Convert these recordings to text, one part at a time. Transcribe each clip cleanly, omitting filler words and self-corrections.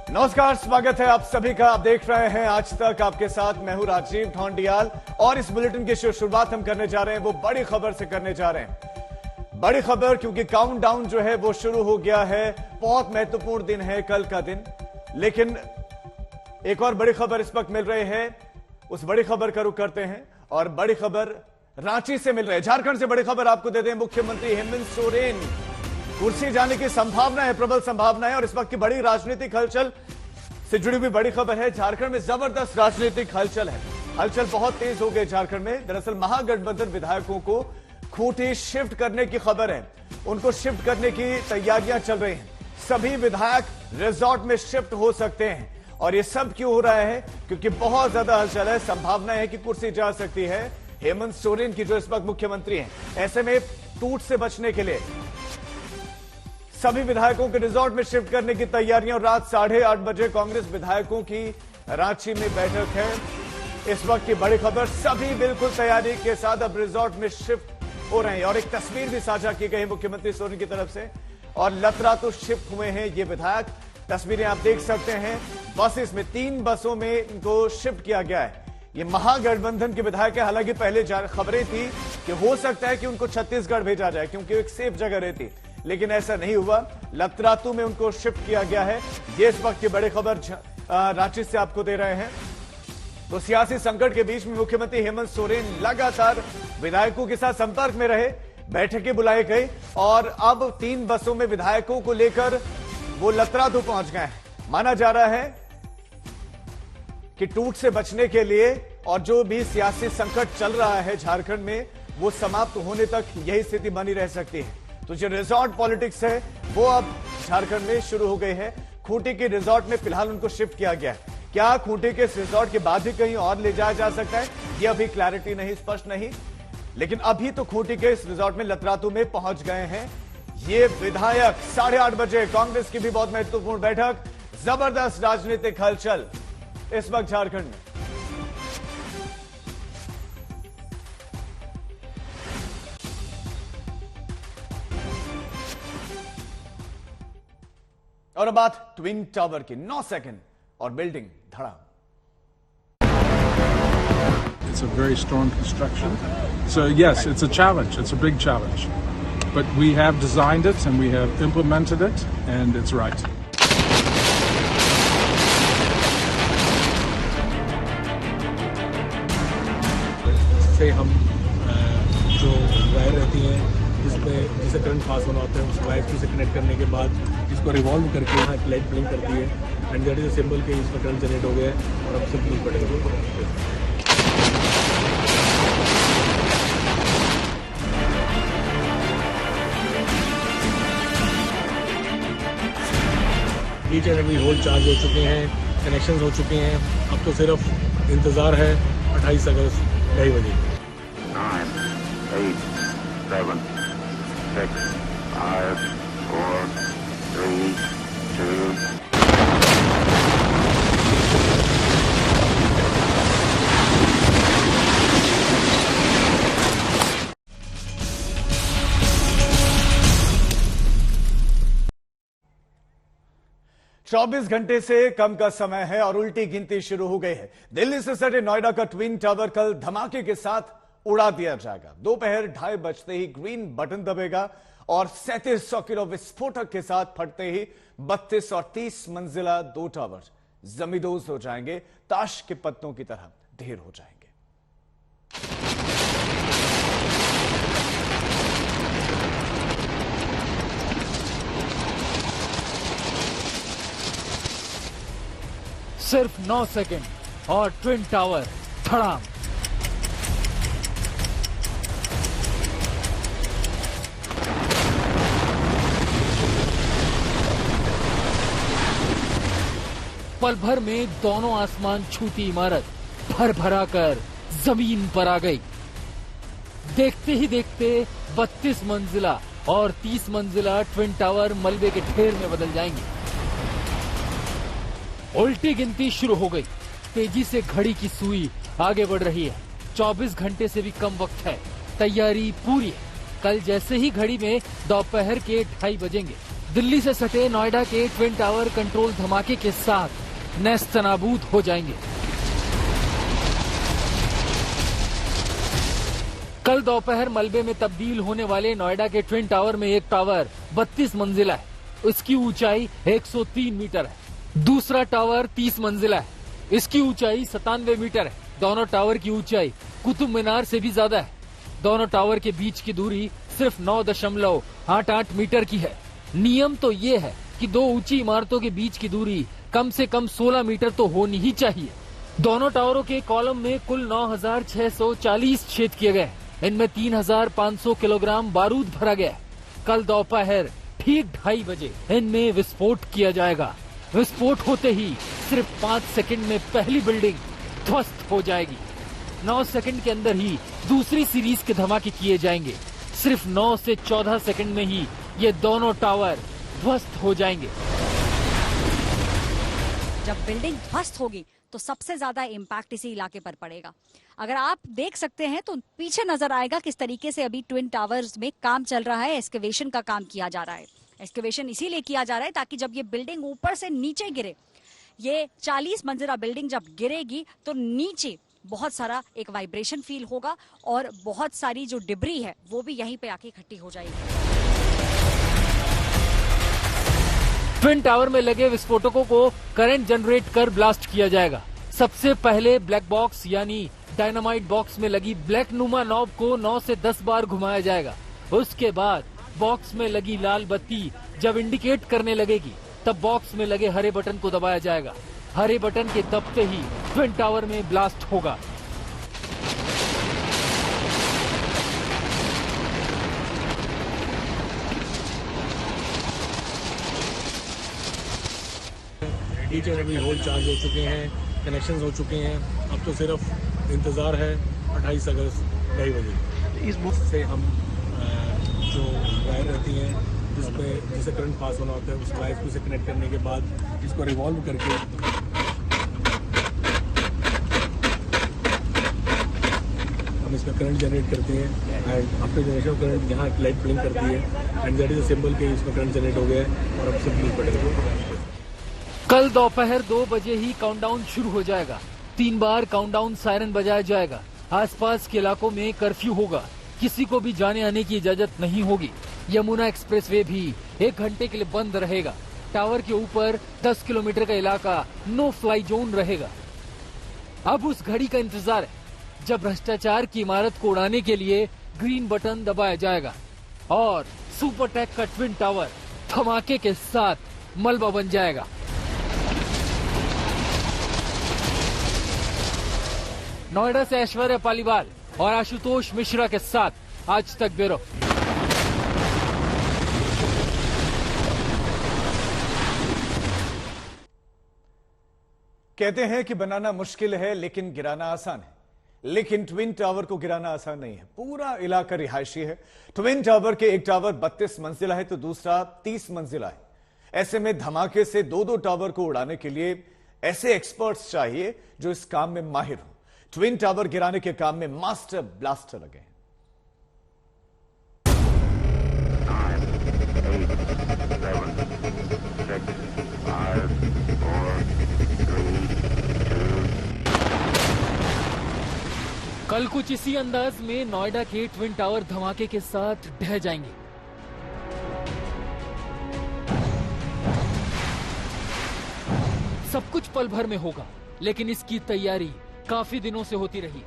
नमस्कार, स्वागत है आप सभी का। आप देख रहे हैं आज तक, आपके साथ मैं हूं राजीव ढोंडियाल और इस बुलेटिन की शुरुआत हम करने जा रहे हैं वो बड़ी खबर से करने जा रहे हैं। बड़ी खबर क्योंकि काउंटडाउन जो है वो शुरू हो गया है। बहुत महत्वपूर्ण दिन है कल का दिन, लेकिन एक और बड़ी खबर इस वक्त मिल रही है। उस बड़ी खबर का रुख करते हैं और बड़ी खबर रांची से मिल रही है। झारखंड से बड़ी खबर आपको दे दें। मुख्यमंत्री हेमंत सोरेन कुर्सी जाने की संभावना है, प्रबल संभावना है। और इस वक्त की बड़ी राजनीतिक हलचल से जुड़ी हुई बड़ी खबर है। झारखंड में जबरदस्त राजनीतिक हलचल है। हलचल बहुत तेज हो गई झारखंड में। दरअसल महागठबंधन विधायकों को खूंटी शिफ्ट करने की खबर है। उनको शिफ्ट करने की तैयारियां चल रही हैं। सभी विधायक रिजॉर्ट में शिफ्ट हो सकते हैं। और ये सब क्यों हो रहा है? क्योंकि बहुत ज्यादा हलचल है। संभावना है कि कुर्सी जा सकती है हेमंत सोरेन की, जो इस वक्त मुख्यमंत्री हैं। ऐसे में टूट से बचने के लिए सभी विधायकों के रिजॉर्ट में शिफ्ट करने की तैयारियां। और रात 8:30 बजे कांग्रेस विधायकों की रांची में बैठक है। इस वक्त की बड़ी खबर, सभी बिल्कुल तैयारी के साथ अब रिजॉर्ट में शिफ्ट हो रहे हैं। और एक तस्वीर भी साझा की गई मुख्यमंत्री सोरेन की तरफ से। और लतरातु शिफ्ट हुए हैं ये विधायक। तस्वीरें आप देख सकते हैं। बसेस में 3 बसों में इनको शिफ्ट किया गया है। ये महागठबंधन के विधायक है। हालांकि पहले खबरें थी कि हो सकता है कि उनको छत्तीसगढ़ भेजा जाए क्योंकि एक सेफ जगह रहती, लेकिन ऐसा नहीं हुआ। लतरातु में उनको शिफ्ट किया गया है। ये इस वक्त की बड़ी खबर रांची से आपको दे रहे हैं। तो सियासी संकट के बीच में मुख्यमंत्री हेमंत सोरेन लगातार विधायकों के साथ संपर्क में रहे। बैठकें बुलाई गई और अब 3 बसों में विधायकों को लेकर वो लतरातु पहुंच गए हैं। माना जा रहा है कि टूट से बचने के लिए और जो भी सियासी संकट चल रहा है झारखंड में, वो समाप्त होने तक यही स्थिति बनी रह सकती है। तो जो रिजॉर्ट पॉलिटिक्स है वो अब झारखंड में शुरू हो गई है। खूंटी के रिजॉर्ट में फिलहाल उनको शिफ्ट किया गया है। क्या खूंटी के इस रिजॉर्ट के बाद भी कहीं और ले जाया जा सकता है, ये अभी क्लैरिटी नहीं, स्पष्ट नहीं। लेकिन अभी तो खूंटी के इस रिजॉर्ट में लतरातु में पहुंच गए हैं ये विधायक। 8:30 बजे कांग्रेस की भी बहुत महत्वपूर्ण बैठक। जबरदस्त राजनीतिक हलचल इस वक्त झारखंड में। और अब बात ट्विन टावर की। 9 सेकंड और बिल्डिंग धड़ा। It's a very strong construction. So yes, it's a challenge. It's a big challenge. But we have designed it and we have implemented it and it's right. से हम जो wire रहती हैं जिसे current pass होना होता है, उस वायर से कनेक्ट करने के बाद इसको रिवॉल्व करके यहाँ एक लाइट ब्लिंक करती है and that is a symbol कि इसमें करंट जनरेट हो गया है और अब सिंपल पड़ेगा। Each and every hole charge हो चुके हैं, कनेक्शंस हो चुके हैं। अब तो सिर्फ इंतज़ार है 28 अगस्त 2:30 बजे। 9, 8, 7, 6, 5, 4, 3, 2. चौबीस घंटे से कम का समय है और उल्टी गिनती शुरू हो गई है। दिल्ली से सटे नोएडा का ट्विन टावर कल धमाके के साथ उड़ा दिया जाएगा। दोपहर 2:30 बजते ही ग्रीन बटन दबेगा और 3700 किलो विस्फोटक के साथ फटते ही 32 और 30 मंजिला 2 टावर जमींदोज हो जाएंगे, ताश के पत्तों की तरह ढेर हो जाएंगे। सिर्फ 9 सेकंड और ट्विन टावर धड़ाम। पल भर में दोनों आसमान छूती इमारत भर भरा कर जमीन पर आ गई। देखते ही देखते 32 मंजिला और 30 मंजिला ट्विन टावर मलबे के ढेर में बदल जाएंगे। उल्टी गिनती शुरू हो गई। तेजी से घड़ी की सुई आगे बढ़ रही है। 24 घंटे से भी कम वक्त है। तैयारी पूरी है। कल जैसे ही घड़ी में दोपहर के 2:30 बजेंगे, दिल्ली से सटे नोएडा के ट्विन टावर कंट्रोल धमाके के साथ नेस्तनाबूद हो जाएंगे। कल दोपहर मलबे में तब्दील होने वाले नोएडा के ट्विन टावर में एक टावर 32 मंजिला है, इसकी ऊंचाई 103 मीटर है। दूसरा टावर 30 मंजिला है, इसकी ऊंचाई 97 मीटर है। दोनों टावर की ऊंचाई कुतुब मीनार से भी ज्यादा है। दोनों टावर के बीच की दूरी सिर्फ 9.88 मीटर की है। नियम तो ये है कि दो ऊंची इमारतों के बीच की दूरी कम से कम 16 मीटर तो होनी ही चाहिए। दोनों टावरों के कॉलम में कुल 9,640 छेद किए गए। इनमें 3,500 किलोग्राम बारूद भरा गया है। कल दोपहर ठीक 2:30 बजे इनमें विस्फोट किया जाएगा। विस्फोट होते ही सिर्फ 5 सेकंड में पहली बिल्डिंग ध्वस्त हो जाएगी। 9 सेकंड के अंदर ही दूसरी सीरीज के धमाके किए जाएंगे। सिर्फ 9 से 14 सेकंड में ही ये दोनों टावर ध्वस्त हो जाएंगे। जब बिल्डिंग ध्वस्त होगी तो सबसे ज्यादा इम्पैक्ट इसी इलाके पर पड़ेगा। अगर आप देख सकते हैं तो पीछे नजर आएगा किस तरीके से अभी ट्विन टावर्स में काम चल रहा है, एक्सकेवेशन का काम किया जा रहा है। एक्सकेवेशन इसीलिए किया जा रहा है ताकि जब ये बिल्डिंग ऊपर से नीचे गिरे, ये 40 मंजिला बिल्डिंग जब गिरेगी तो नीचे बहुत सारा एक वाइब्रेशन फील होगा और बहुत सारी जो डिब्री है वो भी यहीं पे आके इकट्ठी हो जाएगी। ट्विन टावर में लगे विस्फोटकों को करंट जनरेट कर ब्लास्ट किया जाएगा। सबसे पहले ब्लैक बॉक्स यानी डायनामाइट बॉक्स में लगी ब्लैक नुमा नॉब को 9 से 10 बार घुमाया जाएगा। उसके बाद बॉक्स में लगी लाल बत्ती जब इंडिकेट करने लगेगी तब बॉक्स में लगे हरे बटन को दबाया जाएगा। हरे बटन के दबते ही ट्विन टावर में ब्लास्ट होगा। Each and every hole charge हो चुके हैं, कनेक्शंस हो चुके हैं। अब तो सिर्फ इंतज़ार है 28 अगस्त 2:30 बजे। इस बुक से हम जो वायर रहती हैं जिसे करंट पास होना होता है उस वायर को से कनेक्ट करने के बाद इसको रिवॉल्व करके हम इसमें करंट जनरेट करते हैं। एंड आफ्टर जनरेशन करंट यहाँ लाइट ब्लिंक करती है and that is a symbol कि इसमें करंट जनरेट हो गया है और अब सब न्यूज़ पड़ेगा। कल दोपहर 2 बजे ही काउंटडाउन शुरू हो जाएगा। 3 बार काउंटडाउन सायरन बजाया जाएगा। आसपास के इलाकों में कर्फ्यू होगा। किसी को भी जाने आने की इजाजत नहीं होगी। यमुना एक्सप्रेसवे भी 1 घंटे के लिए बंद रहेगा। टावर के ऊपर 10 किलोमीटर का इलाका नो फ्लाई जोन रहेगा। अब उस घड़ी का इंतजार है जब भ्रष्टाचार की इमारत को उड़ाने के लिए ग्रीन बटन दबाया जाएगा और सुपरटेक का ट्विन टावर धमाके के साथ मलबा बन जाएगा। नोएडा से ऐश्वर्या पालीवाल और आशुतोष मिश्रा के साथ आज तक ब्यूरो। कहते हैं कि बनाना मुश्किल है लेकिन गिराना आसान है। लेकिन ट्विन टावर को गिराना आसान नहीं है। पूरा इलाका रिहायशी है। ट्विन टावर के एक टावर 32 मंजिला है तो दूसरा 30 मंजिला है। ऐसे में धमाके से दो टावर को उड़ाने के लिए ऐसे एक्सपर्ट्स चाहिए जो इस काम में माहिर हो। ट्विन टावर गिराने के काम में मास्टर ब्लास्टर लगे हैं। 9, 8, 7, 6, 5, 4, 3, 2. कल कुछ इसी अंदाज में नोएडा के ट्विन टावर धमाके के साथ ढह जाएंगे। सब कुछ पल भर में होगा, लेकिन इसकी तैयारी काफी दिनों से होती रही।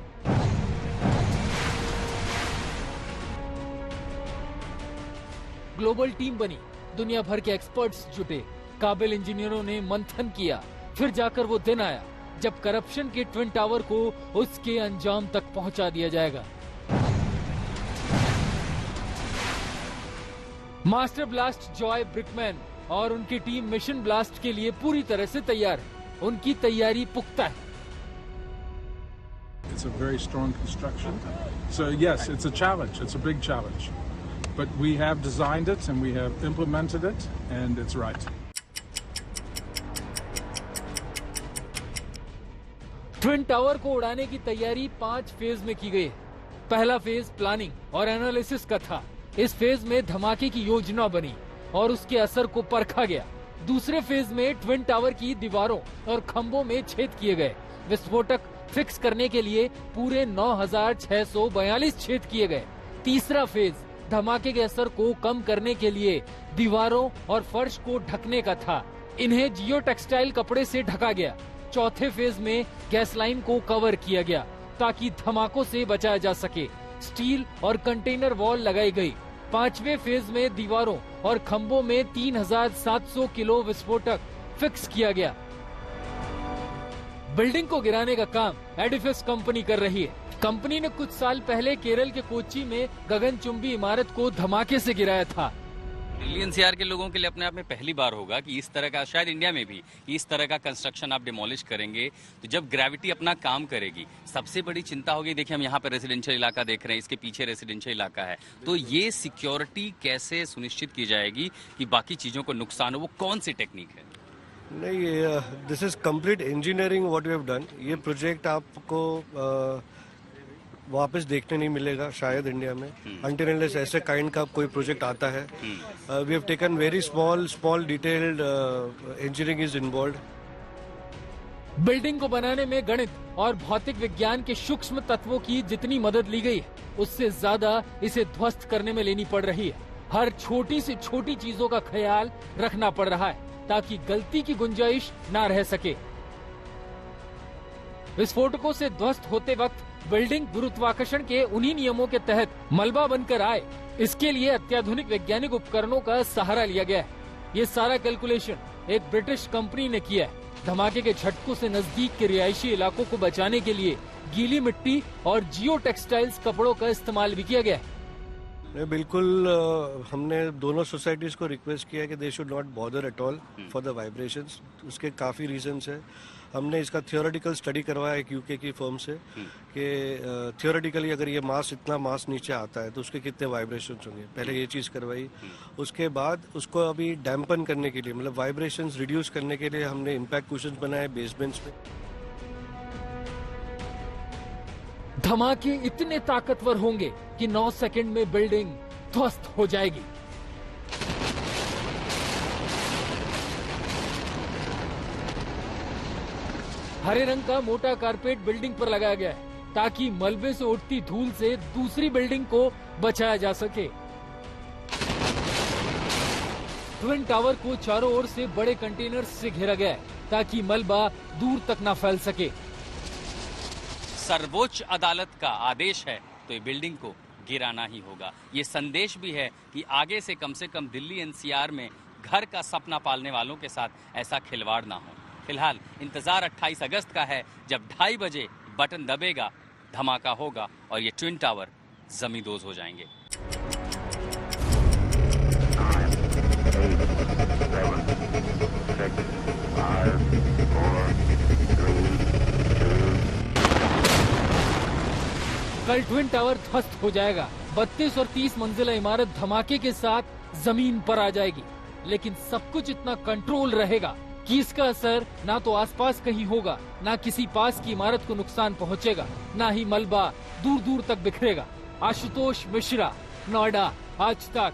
ग्लोबल टीम बनी, दुनिया भर के एक्सपर्ट्स जुटे, काबिल इंजीनियरों ने मंथन किया, फिर जाकर वो दिन आया जब करप्शन के ट्विन टावर को उसके अंजाम तक पहुंचा दिया जाएगा। मास्टर ब्लास्ट जॉय ब्रिकमैन और उनकी टीम मिशन ब्लास्ट के लिए पूरी तरह से तैयार है। उनकी तैयारी पुख्ता है। It's a very strong construction. So yes, it's a challenge. It's a big challenge. But we have designed it and we have implemented it and it's right. Twin tower को उड़ाने की तैयारी 5 फेज में की गई है। पहला फेज प्लानिंग और एनालिसिस का था। इस फेज में धमाके की योजना बनी। और उसके असर को परखा गया। दूसरे फेज में ट्विन टावर की दीवारों और खंभों में छेद किए गए। विस्फोटक फिक्स करने के लिए पूरे 9,642 छेद किए गए। तीसरा फेज धमाके के असर को कम करने के लिए दीवारों और फर्श को ढकने का था। इन्हें जियो टेक्सटाइल कपड़े से ढका गया। चौथे फेज में गैस लाइन को कवर किया गया ताकि धमाकों से बचाया जा सके। स्टील और कंटेनर वॉल लगाई गई। पांचवें फेज में दीवारों और खंभों में 3,700 किलो विस्फोटक फिक्स किया गया। बिल्डिंग को गिराने का काम एडिफिस कंपनी कर रही है। कंपनी ने कुछ साल पहले केरल के कोच्चि में गगनचुंबी इमारत को धमाके से गिराया था। दिल्ली एनसीआर के लोगों के लिए अपने आप में पहली बार होगा कि इस तरह का, शायद इंडिया में भी इस तरह का कंस्ट्रक्शन आप डिमोलिश करेंगे तो जब ग्रेविटी अपना काम करेगी। सबसे बड़ी चिंता होगी, देखिए हम यहाँ पर रेजिडेंशियल इलाका देख रहे हैं, इसके पीछे रेजिडेंशियल इलाका है, तो ये सिक्योरिटी कैसे सुनिश्चित की जाएगी कि बाकी चीजों को नुकसान हो, वो कौन सी टेक्निक है? नहीं, this is complete engineering what we have done. ये प्रोजेक्ट आपको वापस देखने नहीं मिलेगा शायद इंडिया में, अनटिल अनलेस ऐसे काइंड का कोई प्रोजेक्ट आता है। We have taken very small detailed engineering is involved. Building को बनाने में गणित और भौतिक विज्ञान के सूक्ष्म तत्वों की जितनी मदद ली गई है, उससे ज्यादा इसे ध्वस्त करने में लेनी पड़ रही है। हर छोटी से छोटी चीजों का ख्याल रखना पड़ रहा है ताकि गलती की गुंजाइश ना रह सके। विस्फोटकों से ध्वस्त होते वक्त बिल्डिंग गुरुत्वाकर्षण के उन्हीं नियमों के तहत मलबा बनकर आए, इसके लिए अत्याधुनिक वैज्ञानिक उपकरणों का सहारा लिया गया है। ये सारा कैलकुलेशन एक ब्रिटिश कंपनी ने किया है। धमाके के झटकों से नजदीक के रिहायशी इलाकों को बचाने के लिए गीली मिट्टी और जियो टेक्सटाइल्स कपड़ों का इस्तेमाल भी किया गया है। बिल्कुल, हमने दोनों सोसाइटीज को रिक्वेस्ट किया कि they should not bother at all for the vibrations. उसके काफ़ी रीजंस है। हमने इसका थियोरेटिकल स्टडी करवाया एक यूके की फर्म से कि थियोरेटिकली अगर ये इतना मास नीचे आता है तो उसके कितने वाइब्रेशंस होंगे। पहले ये चीज़ करवाई, उसके बाद उसको अभी डैम्पन करने के लिए, मतलब वाइब्रेशंस रिड्यूस करने के लिए हमने इम्पैक्ट कुशन्स बनाए बेसमेंट्स में। धमाके इतने ताकतवर होंगे कि 9 सेकंड में बिल्डिंग ध्वस्त हो जाएगी। हरे रंग का मोटा कारपेट बिल्डिंग पर लगाया गया है ताकि मलबे से उठती धूल से दूसरी बिल्डिंग को बचाया जा सके। ट्विन टावर को चारों ओर से बड़े कंटेनर से घेरा गया है ताकि मलबा दूर तक न फैल सके। सर्वोच्च अदालत का आदेश है तो ये बिल्डिंग को गिराना ही होगा। ये संदेश भी है कि आगे से कम दिल्ली एनसीआर में घर का सपना पालने वालों के साथ ऐसा खिलवाड़ ना हो। फिलहाल इंतजार 28 अगस्त का है, जब 2:30 बजे बटन दबेगा, धमाका होगा और ये ट्विन टावर जमींदोज हो जाएंगे। 9, 8, 7, 6, 5, 4, 3, 2, कल ट्विन टावर ध्वस्त हो जाएगा। 32 और 30 मंजिला इमारत धमाके के साथ जमीन पर आ जाएगी, लेकिन सब कुछ इतना कंट्रोल रहेगा कि इसका असर ना तो आसपास कहीं होगा, ना किसी पास की इमारत को नुकसान पहुंचेगा, ना ही मलबा दूर दूर तक बिखरेगा। आशुतोष मिश्रा, नोएडा, आज तक।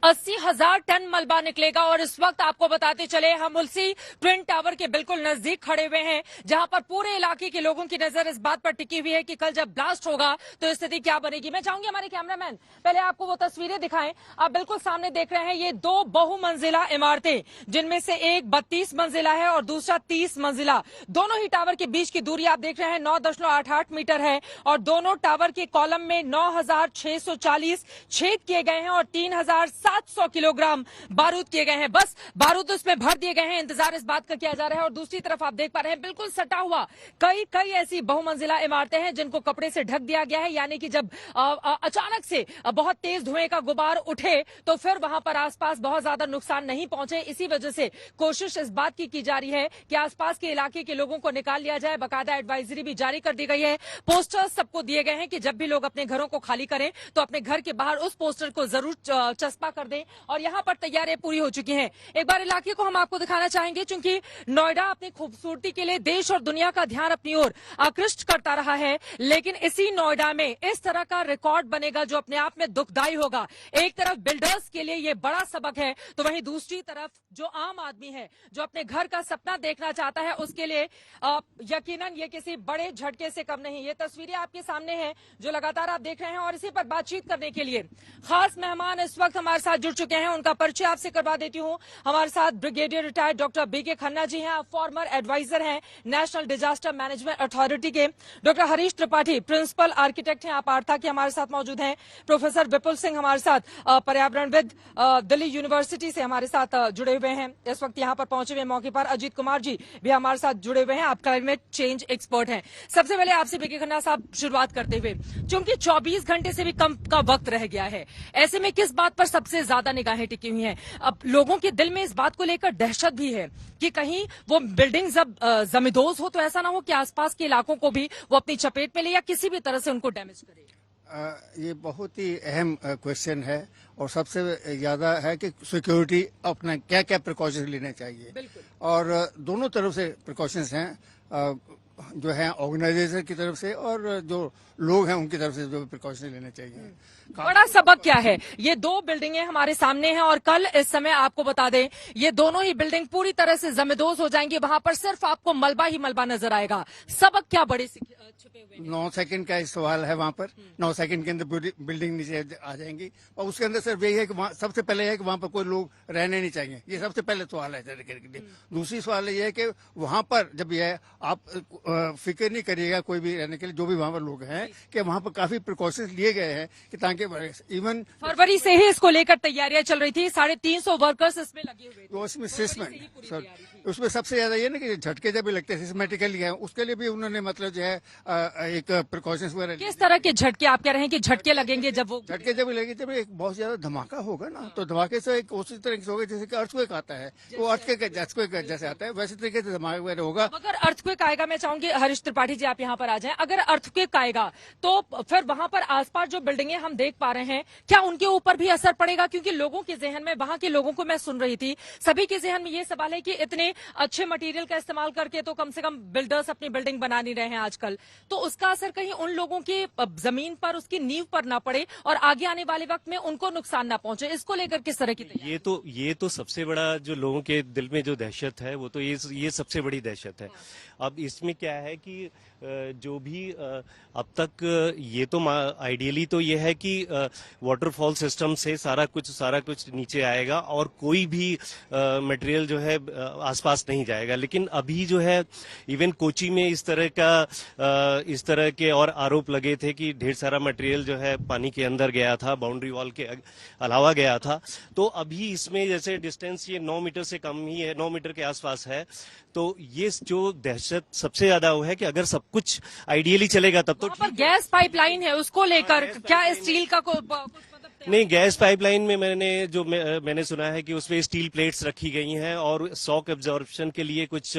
80,000 टन मलबा निकलेगा और इस वक्त आपको बताते चले हम उसी ट्विन टावर के बिल्कुल नजदीक खड़े हुए हैं, जहां पर पूरे इलाके के लोगों की नजर इस बात पर टिकी हुई है कि कल जब ब्लास्ट होगा तो स्थिति क्या बनेगी। मैं चाहूंगी हमारे कैमरामैन पहले आपको वो तस्वीरें दिखाएं। आप बिल्कुल सामने देख रहे हैं ये 2 बहुमंजिला इमारतें, जिनमें से एक 32 मंजिला है और दूसरा 30 मंजिला। दोनों ही टावर के बीच की दूरी आप देख रहे हैं 9.88 मीटर है और दोनों टावर के कॉलम में 9,640 छेद किए गए हैं और 3,700 किलोग्राम बारूद किए गए हैं। बस बारूद उसमें भर दिए गए हैं। इंतजार इस बात का किया जा रहा है और दूसरी तरफ आप देख पा रहे हैं बिल्कुल सटा हुआ कई ऐसी बहुमंजिला इमारतें हैं जिनको कपड़े से ढक दिया गया है, यानी कि जब अचानक से बहुत तेज धुएं का गुबार उठे तो फिर वहां पर आसपास बहुत ज्यादा नुकसान नहीं पहुंचे। इसी वजह से कोशिश इस बात की जा रही है कि आसपास के इलाके के लोगों को निकाल लिया जाए। बाकायदा एडवाइजरी भी जारी कर दी गई है, पोस्टर्स सबको दिए गए हैं कि जब भी लोग अपने घरों को खाली करें तो अपने घर के बाहर उस पोस्टर को जरूर चस्पा कर दें और यहाँ पर तैयारियां पूरी हो चुकी हैं। एक बार इलाके को हम आपको दिखाना चाहेंगे, क्योंकि नोएडा अपनी खूबसूरती के लिए देश और दुनिया का ध्यान अपनी ओर आकृष्ट करता रहा है, लेकिन इसी नोएडा में इस तरह का रिकॉर्ड बनेगा जो अपने आप में दुखदाई होगा। एक तरफ बिल्डर्स के लिए ये बड़ा सबक है, तो वहीं दूसरी तरफ जो आम आदमी है, जो अपने घर का सपना देखना चाहता है, उसके लिए यकीनन ये किसी बड़े झटके से कम नहीं। ये तस्वीरें आपके सामने हैं जो लगातार आप देख रहे हैं, और इसी पर बातचीत करने के लिए खास मेहमान इस वक्त हमारे साथ जुड़ चुके हैं। उनका परिचय आपसे करवा देती हूँ। हमारे साथ brigadier retired doctor BK Khanna ji हैं, फॉर्मर एडवाइजर हैं नेशनल डिजास्टर मैनेजमेंट अथॉरिटी के। Doctor Harish Tripathi principal architect हैं, आप आर्था के हमारे साथ मौजूद हैं। प्रोफेसर विपुल सिंह हमारे साथ पर्यावरणविद दिल्ली यूनिवर्सिटी से हमारे साथ जुड़े हुए हैं, इस वक्त यहाँ पर पहुंचे हुए मौके पर। अजीत कुमार जी भी हमारे साथ जुड़े हुए हैं, आप क्लाइमेट चेंज एक्सपर्ट हैं। सबसे पहले आपसे बीके खन्ना साहब शुरुआत करते हुए, क्योंकि 24 घंटे से भी कम का वक्त रह गया है, ऐसे में किस बात पर सबसे ज्यादा निगाहें टिकी हुई हैं? अब लोगों के दिल में इस बात को लेकर दहशत भी है कि कहीं वो बिल्डिंग जब जमींदोज हो तो ऐसा ना हो कि आसपास के इलाकों को भी वो अपनी चपेट में ले या किसी भी तरह से उनको डैमेज करे। ये बहुत ही अहम क्वेश्चन है, और सबसे ज्यादा है कि सिक्योरिटी अपना क्या क्या प्रिकॉशंस लेने चाहिए, और दोनों तरफ से प्रिकॉशंस हैं, जो है ऑर्गेनाइजेशन की तरफ से और जो लोग हैं उनकी तरफ से जो प्रिकॉशन लेने चाहिए। बड़ा सबक क्या है? ये दो बिल्डिंगें हमारे सामने हैं और कल इस समय आपको बता दें ये दोनों ही बिल्डिंग पूरी तरह से जमींदोज हो जाएंगी, वहां पर सिर्फ आपको मलबा ही मलबा नजर आएगा। सबक क्या बड़े छुपे हुए? 9 सेकंड का सवाल है वहाँ पर। 9 सेकंड के अंदर बिल्डिंग नीचे आ जाएंगी, और उसके अंदर सिर्फ यही है कि वहाँ सबसे पहले है कि वहाँ पर कोई लोग रहने नहीं चाहिए। ये सबसे पहले सवाल है के लिए। दूसरी सवाल ये है कि वहाँ पर जब ये आप फिक्र नहीं करिएगा कोई भी रहने के लिए, जो भी वहाँ पर लोग हैं, कि वहाँ पर काफी प्रिकॉशंस लिए गए हैं कि ताकि इवन फरवरी से ही इसको लेकर तैयारियां चल रही थी। 350 वर्कर्स इसमें लगे हुए थे। तो उसमें सर उसमें सबसे ज्यादा ये ना कि झटके जब भी लगते हैं सिस्टमेटिकली है, उसके लिए भी उन्होंने मतलब जो है एक प्रिकॉशंस वगैरह। किस तरह के झटके आप कह रहे हैं कि झटके लगेंगे? जब वो झटके जब लगेंगे जब एक बहुत ज्यादा धमाका होगा ना, तो धमाके से एक उसी तरह से होगा जैसे कि अर्थक्वेक आता है, वो अर्थक्वेक जैसे आता है वैसे तरीके से धमाका वगैरह होगा। अगर अर्थक्वेक आएगा, मैं चाहूंगी हरीश त्रिपाठी जी आप यहाँ पर आ जाएं, अगर अर्थक्वेक आएगा तो फिर वहां पर आसपास जो बिल्डिंगें हम देख पा रहे हैं, क्या उनके ऊपर भी असर पड़ेगा? क्योंकि लोगों के जहन में, वहां के लोगों को मैं सुन रही थी, सभी के जहन में ये सवाल है कि इतने अच्छे मटेरियल का इस्तेमाल करके तो कम से कम बिल्डर्स अपनी बिल्डिंग बना नहीं रहे हैं आजकल, तो उसका असर कहीं उन लोगों की जमीन पर, उसकी नींव पर ना पड़े और आगे आने वाले वक्त में उनको नुकसान ना पहुंचे। इसको लेकर किस तरह की तैयारी? ये तो सबसे बड़ा जो लोगों के दिल में जो दहशत है, वो तो ये सबसे बड़ी दहशत है। अब इसमें क्या है कि जो भी अब तक ये तो आइडियली तो ये है कि वाटरफॉल सिस्टम से सारा कुछ नीचे आएगा और कोई भी मटेरियल जो है आसपास नहीं जाएगा। लेकिन अभी जो है इवन कोची में इस तरह के और आरोप लगे थे कि ढेर सारा मटेरियल जो है पानी के अंदर गया था, बाउंड्री वॉल के अलावा गया था। तो अभी इसमें जैसे डिस्टेंस ये 9 मीटर से कम ही है, 9 मीटर के आसपास है। तो ये जो दहशत सबसे ज्यादा वो है कि अगर सब कुछ आइडियली चलेगा तब तो पर गैस पाइपलाइन है, उसको लेकर क्या स्टील का नहीं, गैस पाइपलाइन में मैंने सुना है कि उसपे स्टील प्लेट्स रखी गई हैं और शॉक एब्जॉर्प्शन के लिए कुछ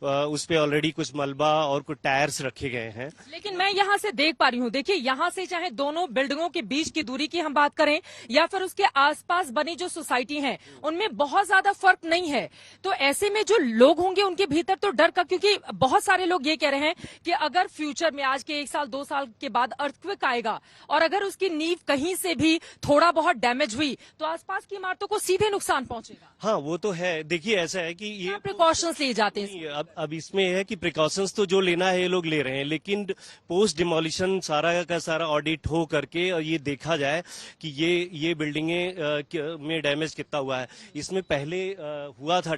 उसपे ऑलरेडी कुछ मलबा और कुछ टायर्स रखे गए हैं। लेकिन मैं यहाँ से देख पा रही हूँ, देखिए यहाँ से चाहे दोनों बिल्डिंगों के बीच की दूरी की हम बात करें या फिर उसके आसपास बनी जो सोसाइटी है, उनमें बहुत ज्यादा फर्क नहीं है। तो ऐसे में जो लोग होंगे उनके भीतर तो डर का, क्योंकि बहुत सारे लोग ये कह रहे हैं कि अगर फ्यूचर में आज के 1 साल 2 साल के बाद अर्थक्वेक आएगा और अगर उसकी नींव कहीं से भी थोड़ा बहुत डैमेज हुई तो आसपास की इमारतों को सीधे नुकसान पहुंचेगा। हाँ, वो तो है। देखिए ऐसा है कि ये प्रिकॉशंस लिए जाते हैं। अब इसमें है कि प्रिकॉशंस तो जो लेना है ये लोग ले रहे हैं, लेकिन पोस्ट डिमोलिशन सारा का सारा ऑडिट हो करके और ये देखा जाए कि ये बिल्डिंगें में डैमेज कितना हुआ है। इसमें पहले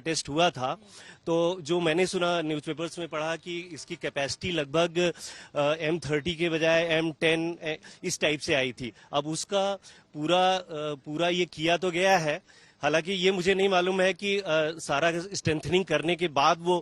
टेस्ट हुआ था, तो जो मैंने सुना न्यूज़पेपर्स में पढ़ा कि इसकी कैपेसिटी लगभग M30 के बजाय M10 इस टाइप से आई थी। अब उसका पूरा ये किया तो गया है, हालांकि ये मुझे नहीं मालूम है कि सारा स्ट्रेंथनिंग करने के बाद वो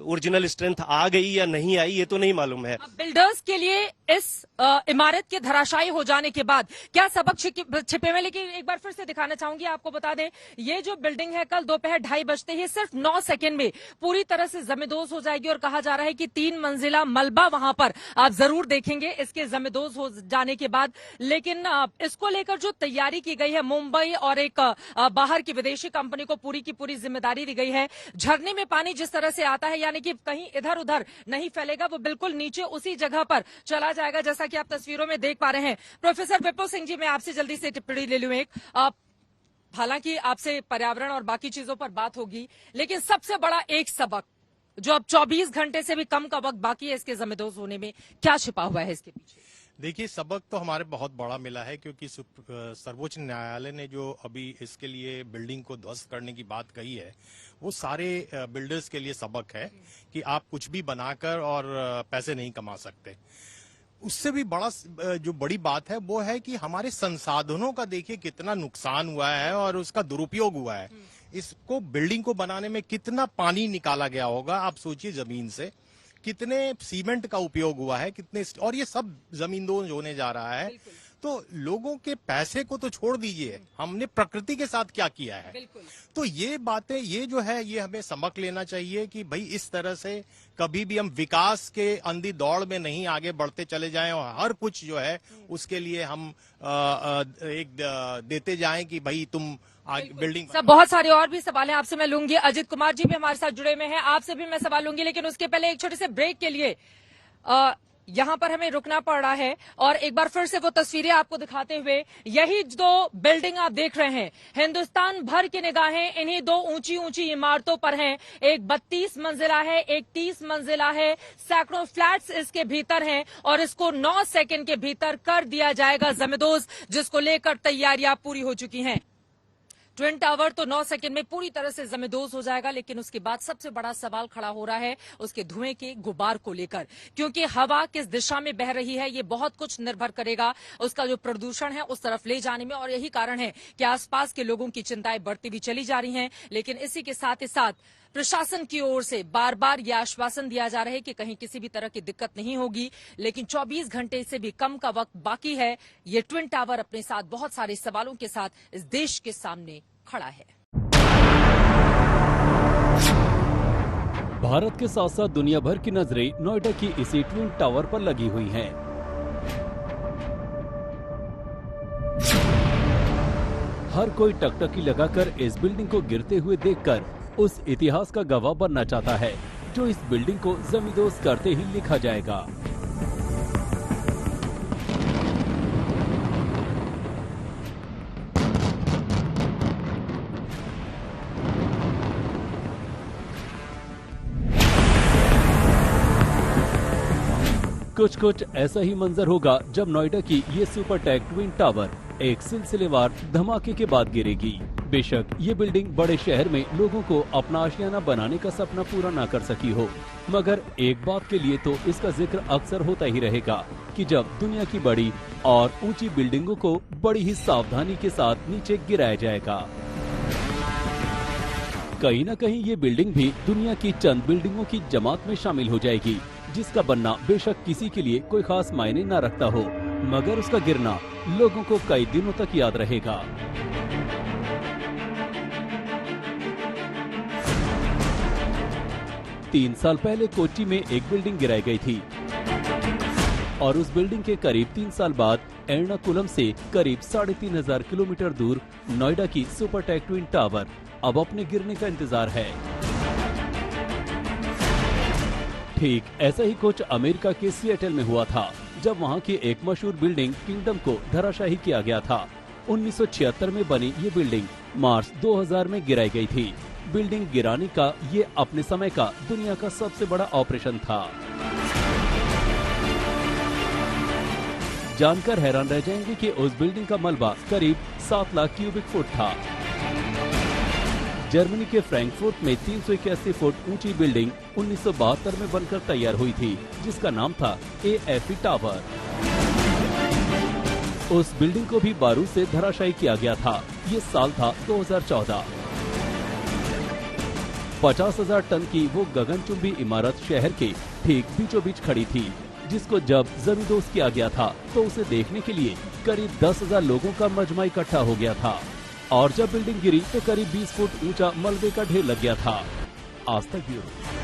ओरिजिनल स्ट्रेंथ आ गई या नहीं आई, ये तो नहीं मालूम है। बिल्डर्स के लिए इस इमारत के धराशायी हो जाने के बाद क्या सबक छिपे हुए, लेकिन एक बार फिर से दिखाना चाहूंगी, आपको बता दें ये जो बिल्डिंग है कल दोपहर 2:30 बजते ही सिर्फ 9 सेकंड में पूरी तरह से जमींदोज हो जाएगी और कहा जा रहा है कि 3 मंजिला मलबा वहां पर आप जरूर देखेंगे इसके जमींदोज हो जाने के बाद। लेकिन इसको लेकर जो तैयारी की गई है, मुंबई और एक बाहर की विदेशी कंपनी को पूरी की पूरी जिम्मेदारी दी गई है। झरने में पानी जिस तरह से आता है, यानी कि कहीं इधर उधर नहीं फैलेगा, वो बिल्कुल नीचे उसी जगह पर चला जाएगा, जैसा कि आप तस्वीरों में देख पा रहे हैं। प्रोफेसर विपुल सिंह जी, मैं आपसे जल्दी से टिप्पणी ले लूं एक। हालांकि आपसे पर्यावरण और बाकी चीजों पर बात होगी, लेकिन सबसे बड़ा एक सबक जो अब 24 घंटे से भी कम का वक्त बाकी है इसके जमींदोज होने में, क्या छिपा हुआ है इसके पीछे? देखिए, सबक तो हमारे बहुत बड़ा मिला है, क्योंकि सर्वोच्च न्यायालय ने जो अभी इसके लिए बिल्डिंग को ध्वस्त करने की बात कही है, वो सारे बिल्डर्स के लिए सबक है कि आप कुछ भी बनाकर और पैसे नहीं कमा सकते। उससे भी बड़ा जो बड़ी बात है वो है कि हमारे संसाधनों का देखिए कितना नुकसान हुआ है और उसका दुरुपयोग हुआ है। इसको बिल्डिंग को बनाने में कितना पानी निकाला गया होगा, आप सोचिए, जमीन से कितने सीमेंट का उपयोग हुआ है, कितने, और ये सब जमींदोज होने जा रहा है। तो लोगों के पैसे को तो छोड़ दीजिए, हमने प्रकृति के साथ क्या किया है। तो ये बातें, ये जो है, ये हमें सबक लेना चाहिए कि भाई इस तरह से कभी भी हम विकास के अंधी दौड़ में नहीं आगे बढ़ते चले जाएं और हर कुछ जो है उसके लिए हम एक देते जाएं कि भाई तुम बिल्डिंग। सब बहुत सारे और भी सवाल हैं आपसे मैं लूंगी। अजित कुमार जी भी हमारे साथ जुड़े हुए हैं, आपसे भी मैं सवाल लूंगी, लेकिन उसके पहले एक छोटे से ब्रेक के लिए यहाँ पर हमें रुकना पड़ रहा है और एक बार फिर से वो तस्वीरें आपको दिखाते हुए, यही जो बिल्डिंग आप देख रहे हैं, हिंदुस्तान भर की निगाहें इन्हीं 2 ऊंची ऊंची इमारतों पर हैं। एक 32 मंजिला है, एक 30 मंजिला है, सैकड़ों फ्लैट्स इसके भीतर हैं और इसको 9 सेकंड के भीतर कर दिया जाएगा जमींदोज, जिसको लेकर तैयारियां पूरी हो चुकी हैं। ट्विन टावर तो 9 सेकंड में पूरी तरह से जमींदोज हो जाएगा, लेकिन उसके बाद सबसे बड़ा सवाल खड़ा हो रहा है उसके धुएं के गुबार को लेकर, क्योंकि हवा किस दिशा में बह रही है ये बहुत कुछ निर्भर करेगा उसका जो प्रदूषण है उस तरफ ले जाने में। और यही कारण है कि आसपास के लोगों की चिंताएं बढ़ती भी चली जा रही हैं। लेकिन इसी के साथ ही साथ प्रशासन की ओर से बार बार यह आश्वासन दिया जा रहा है कि कहीं किसी भी तरह की दिक्कत नहीं होगी, लेकिन 24 घंटे से भी कम का वक्त बाकी है। ये ट्विन टावर अपने साथ बहुत सारे सवालों के साथ इस देश के सामने खड़ा है। भारत के साथ साथ दुनिया भर की नजरें नोएडा की इसी ट्विन टावर पर लगी हुई हैं। हर कोई टकटकी लगाकर इस बिल्डिंग को गिरते हुए देखकर उस इतिहास का गवाह बनना चाहता है जो इस बिल्डिंग को जमींदोज करते ही लिखा जाएगा। कुछ कुछ ऐसा ही मंजर होगा जब नोएडा की ये सुपर टेक ट्विन टावर एक सिलसिलेवार धमाके के बाद गिरेगी। बेशक ये बिल्डिंग बड़े शहर में लोगों को अपना आशियाना बनाने का सपना पूरा ना कर सकी हो, मगर एक बात के लिए तो इसका जिक्र अक्सर होता ही रहेगा कि जब दुनिया की बड़ी और ऊंची बिल्डिंगों को बड़ी ही सावधानी के साथ नीचे गिराया जाएगा। कहीं न कहीं ये बिल्डिंग भी दुनिया की चंद बिल्डिंगों की जमात में शामिल हो जाएगी, जिसका बनना बेशक किसी के लिए कोई खास मायने न रखता हो, मगर उसका गिरना लोगों को कई दिनों तक याद रहेगा। तीन साल पहले कोच्चि में एक बिल्डिंग गिराई गई थी और उस बिल्डिंग के करीब 3 साल बाद एर्नाकुलम से करीब 3500 किलोमीटर दूर नोएडा की सुपर टेक ट्विन टावर अब अपने गिरने का इंतजार है। ठीक ऐसा ही कुछ अमेरिका के सिएटल में हुआ था, जब वहां की एक मशहूर बिल्डिंग किंगडम को धराशायी किया गया था। 1976 में बनी ये बिल्डिंग मार्च 2000 में गिराई गई थी। बिल्डिंग गिराने का ये अपने समय का दुनिया का सबसे बड़ा ऑपरेशन था। जानकर हैरान रह जाएंगे कि उस बिल्डिंग का मलबा करीब 7 लाख क्यूबिक फुट था। जर्मनी के फ्रैंकफर्ट में 381 फुट ऊंची बिल्डिंग 1972 में बनकर तैयार हुई थी, जिसका नाम था AFE टावर। उस बिल्डिंग को भी बारूद से धराशायी किया गया था। ये साल था 2014। 50,000 टन की वो गगनचुंबी इमारत शहर के ठीक बीचों बीच खड़ी थी, जिसको जब जमींदोज किया गया था तो उसे देखने के लिए करीब 10,000 लोगों का मजमा इकट्ठा हो गया था। और जब बिल्डिंग गिरी तो करीब 20 फुट ऊंचा मलबे का ढेर लग गया था। आज तक ब्यूरो।